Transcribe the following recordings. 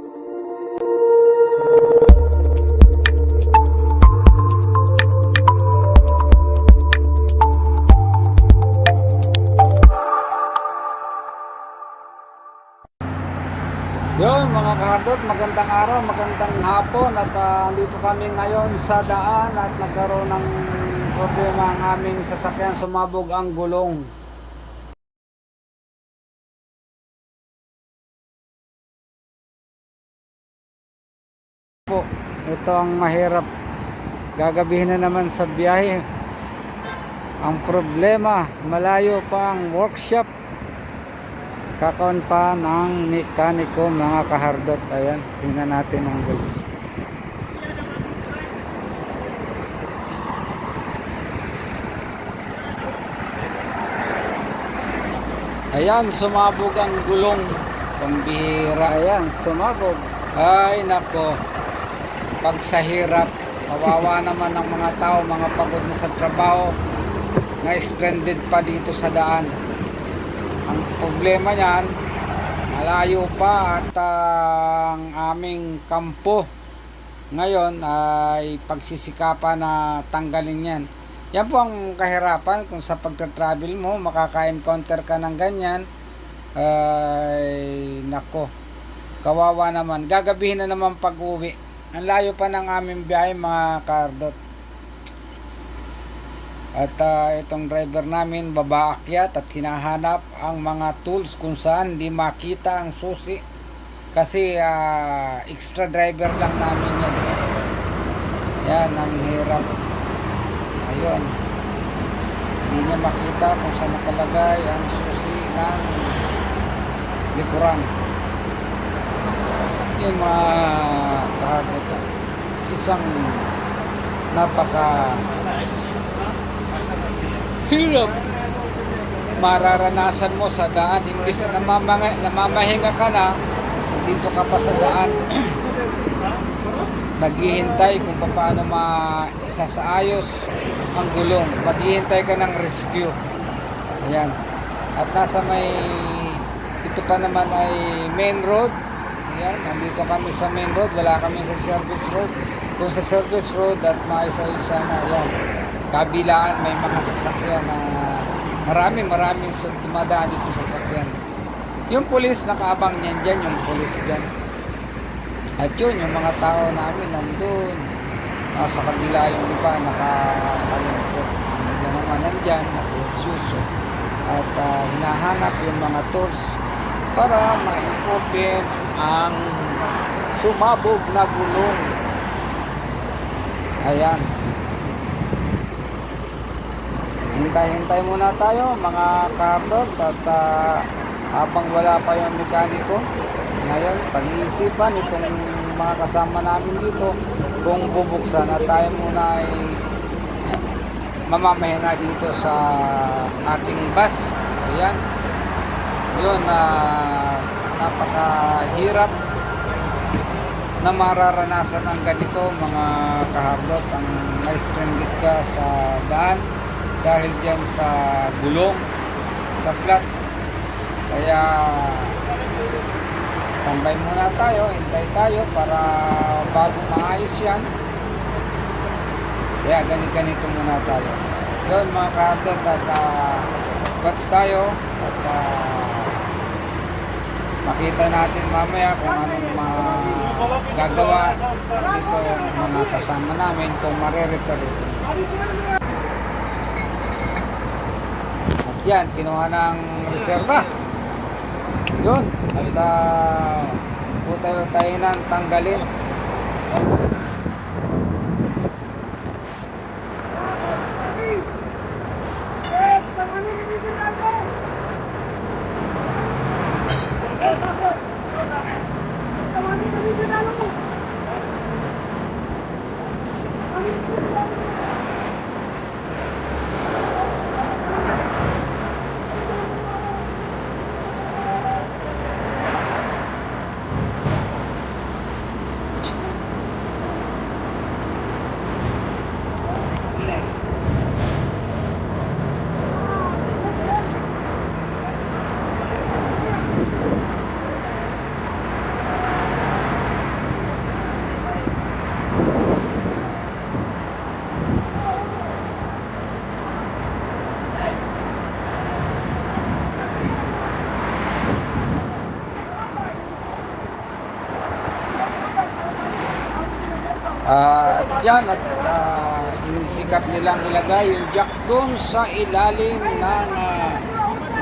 Yun mga kahardot, magandang araw, magandang hapon at andito kami ngayon sa daan at nagkaroon ng problema ang aming sasakyan, sumabog ang gulong. Ito ang mahirap, gagabihin na naman sa biyahe. Ang problema, malayo pa ang workshop. Kakaon pa ng mekaniko mga kahardot. Ayan, tingnan natin ang gulong. Ayan, sumabog ang gulong. Pambihira, ayan, sumabog. Ay nako, pag sa hirap, kawawa naman ang mga tao, mga pagod na sa trabaho, na stranded pa dito sa daan. Ang problema niyan, malayo pa at ang aming kampo ngayon ay pagsisikapan na tanggalin yan. Yan po ang kahirapan kung sa pagta-travel mo, makaka-encounter ka ng ganyan. Ay nako, kawawa naman. Gagabihin na naman pag-uwi. Ang layo pa ng aming biyahe mga kahardot. At itong driver namin babaakyat at hinahanap ang mga tools kung saan di makita ang susi kasi extra driver lang namin yan. Yan ang hirap. Ayun, hindi niya makita kung saan nakalagay ang susi ng likuran. Yun mga kahardot, isang napaka hirap mararanasan mo sa daan. Imbis na namamahinga ka na, dito ka pa sa daan naghihintay kung paano maisasaayos ang gulong, maghihintay ka ng rescue. Ayan, at nasa may ito pa naman ay main road. Ayan, nandito kami sa main road, wala kami sa service road. Kung sa service road at maayos-ayos sana, ayan, kabilaan may mga sasakyan na maraming dumadaan dito sa sasakyan. Yung pulis nakaabang niyan dyan, yung pulis dyan. At yun, yung mga tao namin nandun sa kabila, yung iba nakakalungkot. Yung naman nandyan, nakutsuso. At hinahanap yung mga tools para ma-open ang sumabog na gulong. Ayan, hintay-hintay muna tayo mga kahardot at habang wala pa yung mekaniko. Ngayon, pag-iisipan itong mga kasama namin dito kung bubuksan at tayo muna ay mamamahina dito sa ating bus. Ayan, yun, napakahirap na mararanasan ang ganito mga kahardot, ang na-stranded ka sa daan dahil dyan sa gulong, sa flat. Kaya tambay muna tayo, hintay tayo para bago maayos yan. Kaya ganito muna tayo. Yun mga kahardot, at watch tayo at makita natin mamaya kung anong gagawa dito mga kasama namin kung marirepair ito. At yan, kinuha ng reserva. Yun, at utay-utay nang tanggalin. dyan at inisikap nilang ilagay yung jack doon sa ilalim ng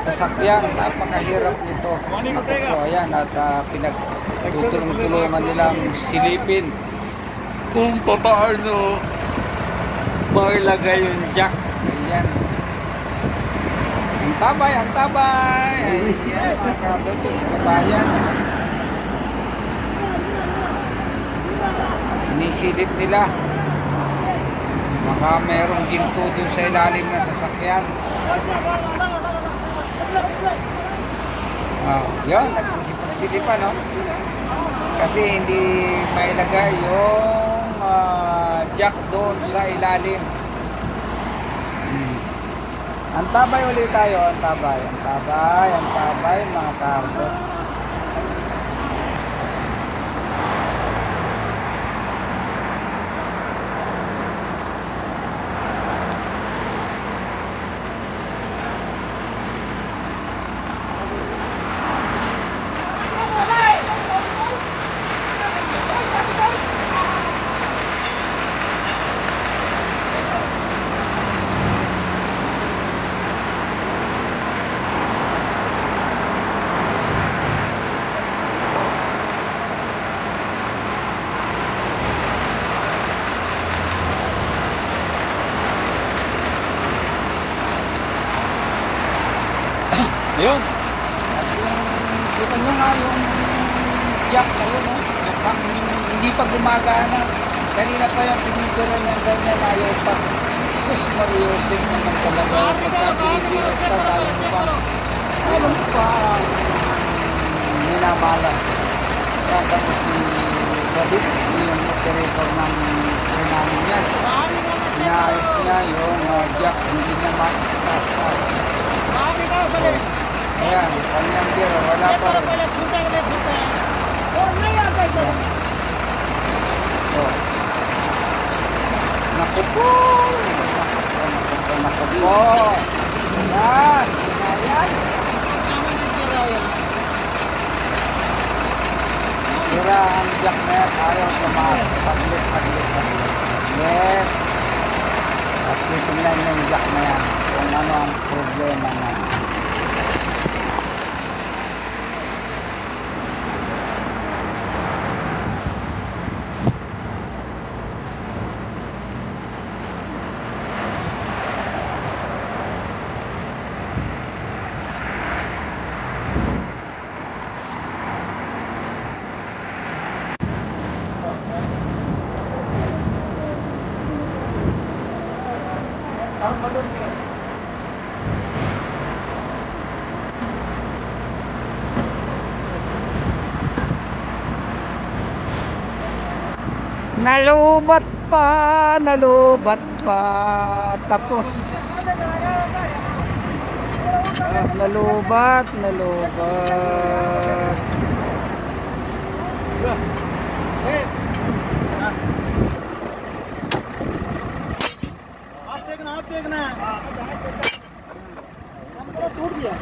sasakyan. Napakahirap nito. Ako, ayan, at pinagtutulong-tulungan nilang silipin kung paano mailagay yung jack. Ayan. Ang tabay, ang tabay. Ayan, mga kadoto, si kabayan. Inisilip nila. Baka merong ginto doon sa ilalim ng sasakyan. Yun, nagsisipag-silipan, no? Kasi hindi mailagay yung jack doon sa ilalim. Antabay ulit tayo, antabay, antabay, antabay, mga karbot. Ayun. At yung, kita nyo nga yung jack na yun, no? Mukhang hindi pa gumagana. Kanina pa yung pinipira niya ganyan, ayaw pa. Sus, Mariosip naman talaga. Pagka Pilipinas pa, tayo mo pa. Alam pa, minamalas. Tapos si Sadit, yung operator ng namin yan. Inaayos niya yung jack, hindi niya mataas. Ayan, kanyang biro, wala pa rin. So, naku po! Naku po! Ayan, ayan. Sira ang jack net, ayaw tumaas. Saglit. Yes. At titingnan yung jack na yan kung ano ang problema na. Nalubat pa, tapos nalubat. आप देखना हम पूरा टूट गया